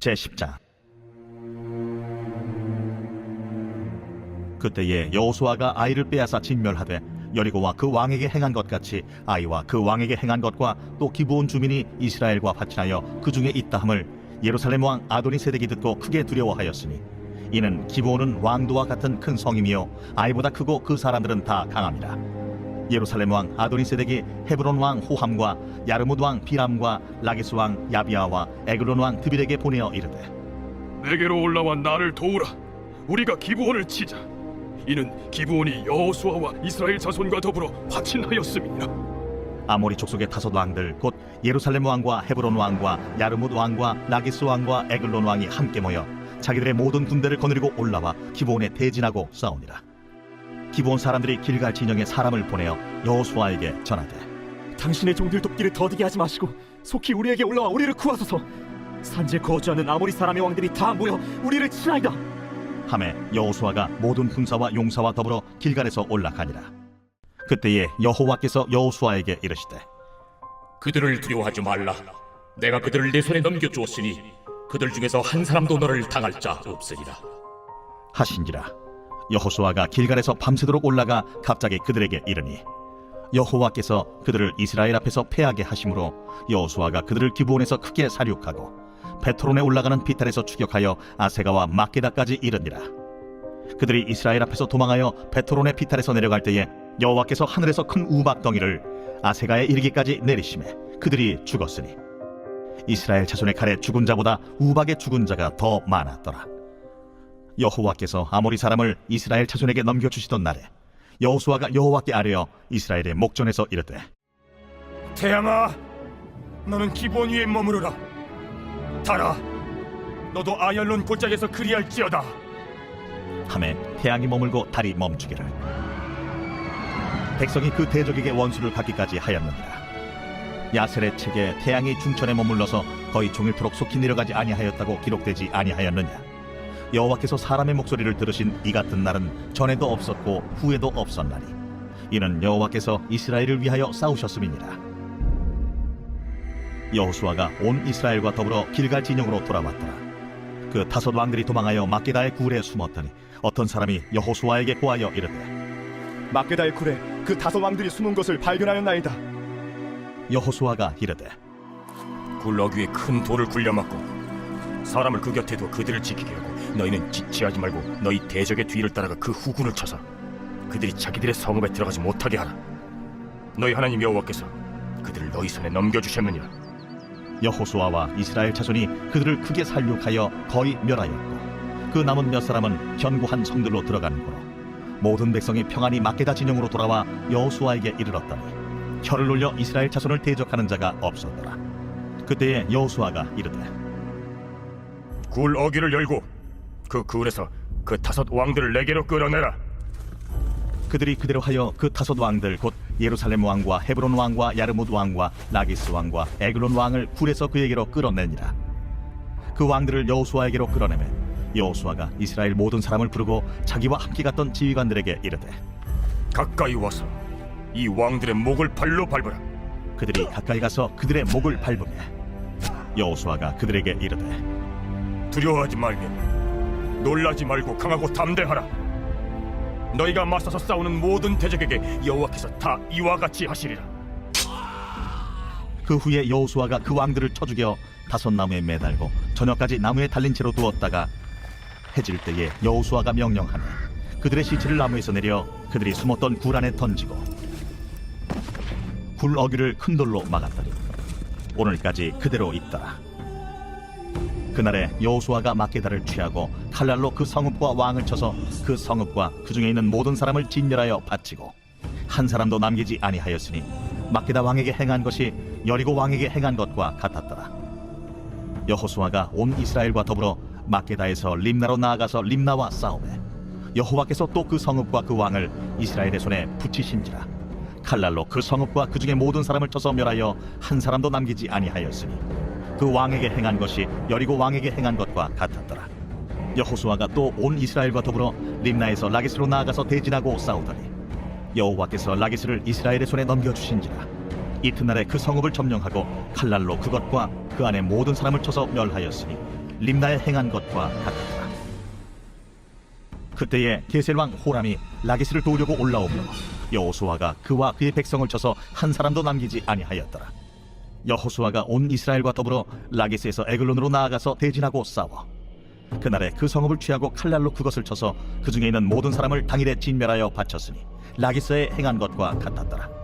제10장. 그때에 여호수아가 아이를 빼앗아 진멸하되 여리고와 그 왕에게 행한 것 같이 아이와 그 왕에게 행한 것과 또 기브온 주민이 이스라엘과 화친하여 그 중에 있다함을 예루살렘 왕 아도니세덱이 듣고 크게 두려워하였으니 이는 기브온은 왕도와 같은 큰 성임이요 아이보다 크고 그 사람들은 다 강함이라. 예루살렘 왕 아도니세덱이 헤브론 왕 호함과 야르뭇 왕 비람과 라기스 왕 야비아와 에글론 왕 드빌에게 보내어 이르되 내게로 올라와 나를 도우라. 우리가 기브온을 치자. 이는 기브온이 여호수아와 이스라엘 자손과 더불어 화친하였음이니라. 아모리 족속의 다섯 왕들 곧 예루살렘 왕과 헤브론 왕과 야르뭇 왕과 라기스 왕과 에글론 왕이 함께 모여 자기들의 모든 군대를 거느리고 올라와 기브온에 대진하고 싸우니라. 기브온 사람들이 길갈 진영에 사람을 보내어 여호수아에게 전하되 당신의 종들 돕기를 더디게 하지 마시고 속히 우리에게 올라와 우리를 구하소서. 산지에 거주하는 아모리 사람의 왕들이 다 모여 우리를 치나이다. 하매 여호수아가 모든 군사와 용사와 더불어 길갈에서 올라가니라. 그때에 여호와께서 여호수아에게 이르시되 그들을 두려워하지 말라. 내가 그들을 내 손에 넘겨주었으니 그들 중에서 한 사람도 너를 당할 자 없으리라 하신지라. 여호수아가 길갈에서 밤새도록 올라가 갑자기 그들에게 이르니 여호와께서 그들을 이스라엘 앞에서 패하게 하심으로 여호수아가 그들을 기브온에서 크게 사륙하고 베토론에 올라가는 비탈에서 추격하여 아세가와 막게다까지 이르니라. 그들이 이스라엘 앞에서 도망하여 베토론의 비탈에서 내려갈 때에 여호와께서 하늘에서 큰 우박덩이를 아세가에 이르기까지 내리심에 그들이 죽었으니 이스라엘 자손의 칼에 죽은 자보다 우박의 죽은 자가 더 많았더라. 여호와께서 아모리 사람을 이스라엘 자손에게 넘겨주시던 날에 여호수아가 여호와께 아뢰어 이스라엘의 목전에서 이르되 태양아, 너는 기브온 위에 머무르라. 달아, 너도 아얄론 골짜기에서 그리할지어다. 하매 태양이 머물고 달이 멈추기를 백성이 그 대적에게 원수를 갖기까지 하였느니라. 야셀의 책에 태양이 중천에 머물러서 거의 종일토록 속히 내려가지 아니하였다고 기록되지 아니하였느냐. 여호와께서 사람의 목소리를 들으신 이 같은 날은 전에도 없었고 후에도 없었나니 이는 여호와께서 이스라엘을 위하여 싸우셨음이니라. 여호수아가 온 이스라엘과 더불어 길갈 진영으로 돌아왔더라. 그 다섯 왕들이 도망하여 막게다의 굴에 숨었더니 어떤 사람이 여호수아에게 고하여 이르되 막게다의 굴에 그 다섯 왕들이 숨은 것을 발견하였나이다. 여호수아가 이르되 굴 어귀에 큰 돌을 굴려막고 사람을 그 곁에 두어 그들을 지키게 하고 너희는 지체하지 말고 너희 대적의 뒤를 따라가 그 후군을 쳐서 그들이 자기들의 성읍에 들어가지 못하게 하라. 너희 하나님 여호와께서 그들을 너희 손에 넘겨주셨느니라. 여호수아와 이스라엘 자손이 그들을 크게 살육하여 거의 멸하였고 그 남은 몇 사람은 견고한 성들로 들어가는 거로 모든 백성이 평안히 막게다 진영으로 돌아와 여호수아에게 이르렀더니 혀를 놀려 이스라엘 자손을 대적하는 자가 없었더라. 그때에 여호수아가 이르되 굴 어귀를 열고 그 굴에서 그 다섯 왕들을 내게로 끌어내라. 그들이 그대로 하여 그 다섯 왕들 곧 예루살렘 왕과 헤브론 왕과 야르뭇 왕과 라기스 왕과 에글론 왕을 굴에서 그에게로 끌어내니라. 그 왕들을 여호수아에게로 끌어내매 여호수아가 이스라엘 모든 사람을 부르고 자기와 함께 갔던 지휘관들에게 이르되 가까이 와서 이 왕들의 목을 발로 밟으라. 그들이 가까이 가서 그들의 목을 밟으며 여호수아가 그들에게 이르되 두려워하지 말며 놀라지 말고 강하고 담대하라. 너희가 맞서서 싸우는 모든 대적에게 여호와께서 다 이와 같이 하시리라. 그 후에 여호수아가 그 왕들을 쳐 죽여 다섯 나무에 매달고 저녁까지 나무에 달린 채로 두었다가 해질 때에 여호수아가 명령하며 그들의 시체를 나무에서 내려 그들이 숨었던 굴 안에 던지고 굴 어귀를 큰 돌로 막았더니 오늘까지 그대로 있더라. 그날에 여호수아가 막게다를 취하고 칼날로 그 성읍과 왕을 쳐서 그 성읍과 그 중에 있는 모든 사람을 진멸하여 바치고 한 사람도 남기지 아니하였으니 막게다 왕에게 행한 것이 여리고 왕에게 행한 것과 같았더라. 여호수아가 온 이스라엘과 더불어 막게다에서 림나로 나아가서 림나와 싸우매 여호와께서 또 그 성읍과 그 왕을 이스라엘의 손에 붙이신지라. 칼날로 그 성읍과 그 중에 모든 사람을 쳐서 멸하여 한 사람도 남기지 아니하였으니 그 왕에게 행한 것이 여리고 왕에게 행한 것과 같았더라. 여호수아가 또 온 이스라엘과 더불어 림나에서 라기스로 나아가서 대진하고 싸우더니 여호와께서 라기스를 이스라엘의 손에 넘겨주신지라. 이튿날에 그 성읍을 점령하고 칼날로 그것과 그 안에 모든 사람을 쳐서 멸하였으니 림나에 행한 것과 같았더라. 그때에 게셀 왕 호람이 라기스를 도우려고 올라오므로 여호수아가 그와 그의 백성을 쳐서 한 사람도 남기지 아니하였더라. 여호수아가 온 이스라엘과 더불어 라기스에서 에글론으로 나아가서 대진하고 싸워 그날에 그 성읍을 취하고 칼날로 그것을 쳐서 그 중에 있는 모든 사람을 당일에 진멸하여 바쳤으니 라기스에 행한 것과 같았더라.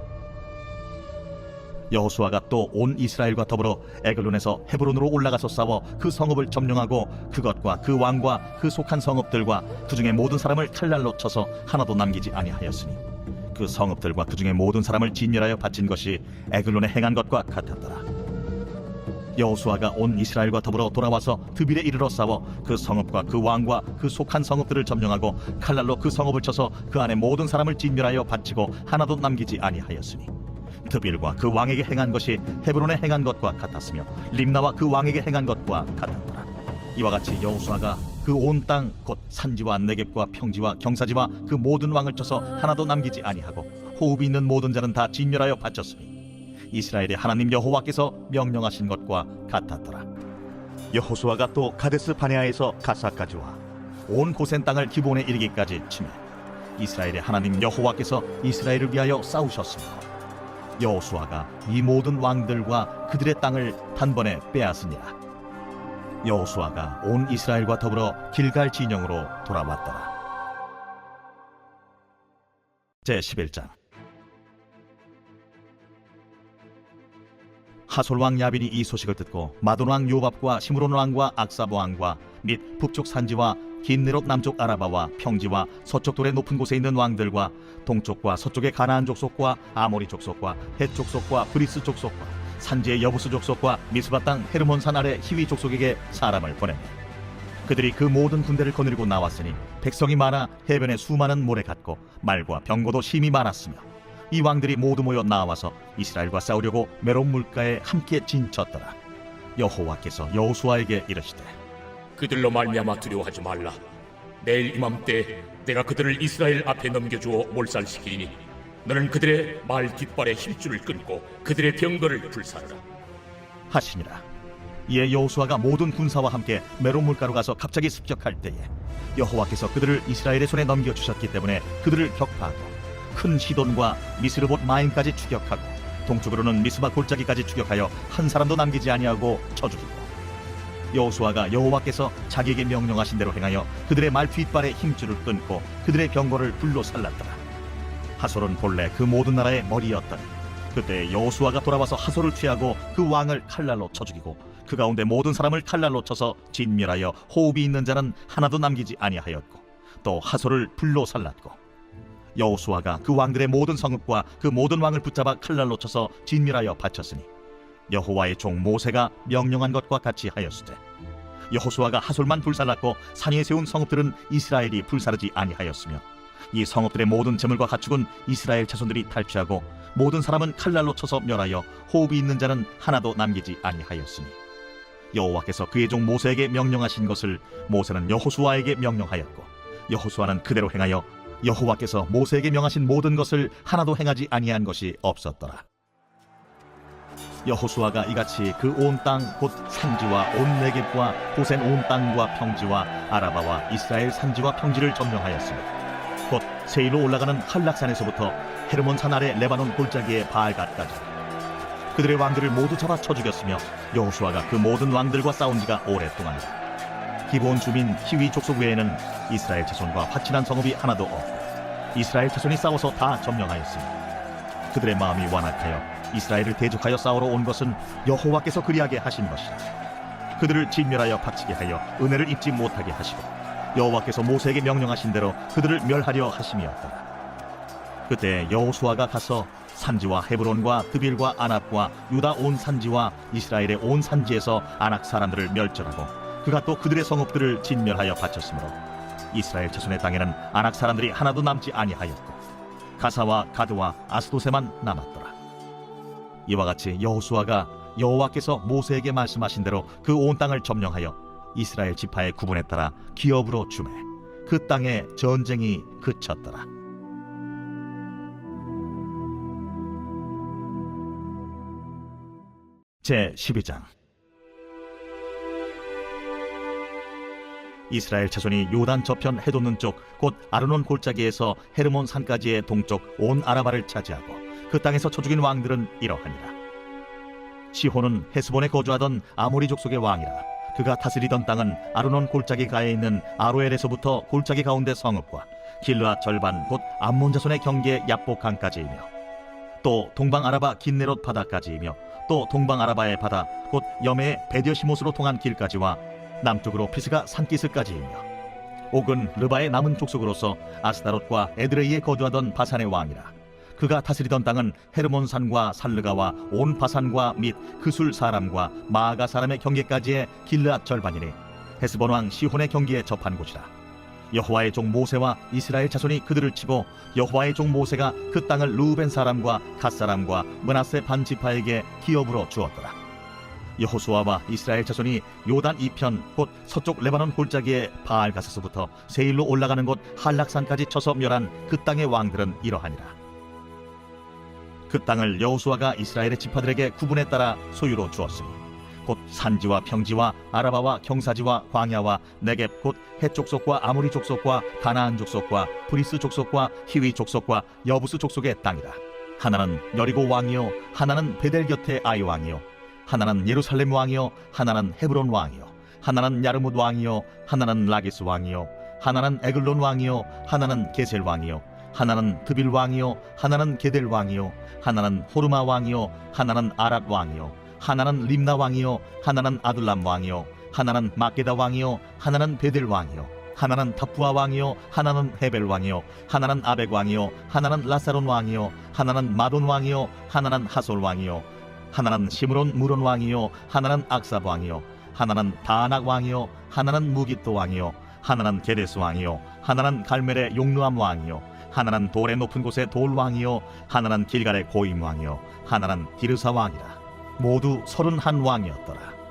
여호수아가 또 온 이스라엘과 더불어 에글론에서 헤브론으로 올라가서 싸워 그 성읍을 점령하고 그것과 그 왕과 그 속한 성읍들과 그 중에 모든 사람을 칼날로 쳐서 하나도 남기지 아니하였으니 그 성읍들과 그 중에 모든 사람을 진멸하여 바친 것이 에글론에 행한 것과 같았더라. 여호수아가 온 이스라엘과 더불어 돌아와서 드빌에 이르러 싸워 그 성읍과 그 왕과 그 속한 성읍들을 점령하고 칼날로 그 성읍을 쳐서 그 안에 모든 사람을 진멸하여 바치고 하나도 남기지 아니하였으니 드빌과 그 왕에게 행한 것이 헤브론에 행한 것과 같았으며 림나와 그 왕에게 행한 것과 같았더라. 이와 같이 여호수아가 그 온 땅 곧 산지와 네겝과 평지와 경사지와 그 모든 왕을 쳐서 하나도 남기지 아니하고 호흡이 있는 모든 자는 다 진멸하여 바쳤으니 이스라엘의 하나님 여호와께서 명령하신 것과 같았더라. 여호수아가 또 가데스 바네아에서 가사까지 와 온 고센 땅을 기본에 이르기까지 치매 이스라엘의 하나님 여호와께서 이스라엘을 위하여 싸우셨으며 여호수아가 이 모든 왕들과 그들의 땅을 단번에 빼앗으니라. 여호수아가 온 이스라엘과 더불어 길갈 진영으로 돌아왔더라. 제11장. 하솔 왕 야빈이 이 소식을 듣고 마돈 왕 요밥과 시므론 왕과 악사보 왕과 및 북쪽 산지와 긴 네롯 남쪽 아라바와 평지와 서쪽 돌의 높은 곳에 있는 왕들과 동쪽과 서쪽의 가나안 족속과 아모리 족속과 헷 족속과 브리스 족속과 산지의 여부스 족속과 미스바 땅 헤르몬산 아래 히위 족속에게 사람을 보내매 그들이 그 모든 군대를 거느리고 나왔으니 백성이 많아 해변에 수많은 모래 같고 말과 병거도 심히 많았으며 이 왕들이 모두 모여 나와서 이스라엘과 싸우려고 메론 물가에 함께 진쳤더라. 여호와께서 여호수아에게 이르시되 그들로 말미암아 두려워하지 말라. 내일 이맘때 내가 그들을 이스라엘 앞에 넘겨주어 몰살시키니 너는 그들의 말 깃발의 힘줄을 끊고 그들의 병거를 불사르라 하시니라. 이에 여호수아가 모든 군사와 함께 메론 물가로 가서 갑자기 습격할 때에 여호와께서 그들을 이스라엘의 손에 넘겨주셨기 때문에 그들을 격파하고 큰 시돈과 미스르봇 마임까지 추격하고 동쪽으로는 미스바 골짜기까지 추격하여 한 사람도 남기지 아니하고 쳐 죽이고 여호수아가 여호와께서 자기에게 명령하신 대로 행하여 그들의 말 뒷발의 힘줄을 끊고 그들의 병거를 불로 살랐더라. 하솔은 본래 그 모든 나라의 머리였더니 그때 여호수아가 돌아와서 하솔을 취하고 그 왕을 칼날로 쳐 죽이고 그 가운데 모든 사람을 칼날로 쳐서 진멸하여 호흡이 있는 자는 하나도 남기지 아니하였고 또 하솔을 불로 살랐고 여호수아가 그 왕들의 모든 성읍과 그 모든 왕을 붙잡아 칼날로 쳐서 진멸하여 바쳤으니 여호와의 종 모세가 명령한 것과 같이 하였으되 여호수아가 하솔만 불살랐고 산 위에 세운 성읍들은 이스라엘이 불사르지 아니하였으며 이 성읍들의 모든 재물과 가축은 이스라엘 자손들이 탈취하고 모든 사람은 칼날로 쳐서 멸하여 호흡이 있는 자는 하나도 남기지 아니하였으니 여호와께서 그의 종 모세에게 명령하신 것을 모세는 여호수아에게 명령하였고 여호수아는 그대로 행하여 여호와께서 모세에게 명하신 모든 것을 하나도 행하지 아니한 것이 없었더라. 여호수아가 이같이 그 온 땅 곧 산지와 온 네겝과 고센 온 땅과 평지와 아라바와 이스라엘 산지와 평지를 점령하였으며 곧 세일로 올라가는 한락산에서부터 헤르몬산 아래 레바논 골짜기의 바알갓까지 그들의 왕들을 모두 잡아 쳐 죽였으며 여호수아가 그 모든 왕들과 싸운 지가 오랫동안이다. 기본 주민 히위 족속 외에는 이스라엘 자손과 화친한 성읍이 하나도 없고 이스라엘 자손이 싸워서 다 점령하였으니 그들의 마음이 완악하여 이스라엘을 대적하여 싸우러 온 것은 여호와께서 그리하게 하신 것이라. 그들을 진멸하여 박치게 하여 은혜를 입지 못하게 하시고 여호와께서 모세에게 명령하신 대로 그들을 멸하려 하심이었더라. 그때 여호수아가 가서 산지와 헤브론과 드빌과 아납과 유다 온 산지와 이스라엘의 온 산지에서 아낙 사람들을 멸절하고 그가 또 그들의 성읍들을 진멸하여 바쳤으므로 이스라엘 자손의 땅에는 아낙 사람들이 하나도 남지 아니하였고 가사와 가드와 아스도세만 남았더라. 이와 같이 여호수아가 여호와께서 모세에게 말씀하신 대로 그 온 땅을 점령하여 이스라엘 지파의 구분에 따라 기업으로 주매 그 땅에 전쟁이 그쳤더라. 제12장. 이스라엘 자손이 요단 저편 해돋는 쪽 곧 아르논 골짜기에서 헤르몬 산까지의 동쪽 온 아라바를 차지하고 그 땅에서 쳐 죽인 왕들은 이러하니라. 시혼은 헤스본에 거주하던 아모리 족속의 왕이라. 그가 다스리던 땅은 아르논 골짜기 가에 있는 아로엘에서부터 골짜기 가운데 성읍과 길르앗 절반 곧 암몬 자손의 경계 야복 강까지이며 또 동방 아라바 긴네롯 바다까지이며 또 동방 아라바의 바다 곧 여메의 베디어시못으로 통한 길까지와 남쪽으로 피스가 산기스까지이며 옥은 르바의 남은 족속으로서 아스다롯과 에드레이에 거주하던 바산의 왕이라. 그가 다스리던 땅은 헤르몬 산과 살르가와 온 바산과 및 그술 사람과 마아가 사람의 경계까지의 길르앗 절반이니 헤스본 왕 시혼의 경기에 접한 곳이라. 여호와의 종 모세와 이스라엘 자손이 그들을 치고 여호와의 종 모세가 그 땅을 르우벤 사람과 갓 사람과 므낫세 반 지파에게 기업으로 주었더라. 여호수아와 이스라엘 자손이 요단 이편 곧 서쪽 레바논 골짜기의 바알 가스서부터 세일로 올라가는 곳 한락산까지 쳐서 멸한 그 땅의 왕들은 이러하니라. 그 땅을 여호수아가 이스라엘의 지파들에게 구분에 따라 소유로 주었으니 곧 산지와 평지와 아라바와 경사지와 광야와 네겝 곧 헷 족속과 아모리 족속과 가나안 족속과 브리스 족속과 히위 족속과 여부스 족속의 땅이라. 하나는 여리고 왕이요 하나는 베델 곁의 아이 왕이요 하나는 예루살렘 왕이요 하나는 헤브론 왕이요 하나는 야르뭇 왕이요 하나는 라기스 왕이요 하나는 에글론 왕이요 하나는 게셀 왕이요 하나는 드빌 왕이요 하나는 게델 왕이요 하나는 호르마 왕이요 하나는 아랏 왕이요 하나는 림나 왕이요 하나는 아둘람 왕이요 하나는 마게다 왕이요 하나는 베델 왕이요 하나는 타푸아 왕이요 하나는 헤벨 왕이요 하나는 아벡 왕이요 하나는 라사론 왕이요 하나는 마돈 왕이요 하나는 하솔 왕이요 하나는 시므론 무론 왕이요 하나는 악삽 왕이요 하나는 다낙 왕이요 하나는 무깃도 왕이요 하나는 게데스 왕이요 하나는 갈멜의 용르암 왕이요 하나는 돌의 높은 곳의 돌 왕이요 하나는 길갈의 고임 왕이요 하나는 디르사 왕이라. 모두 31 왕이었더라.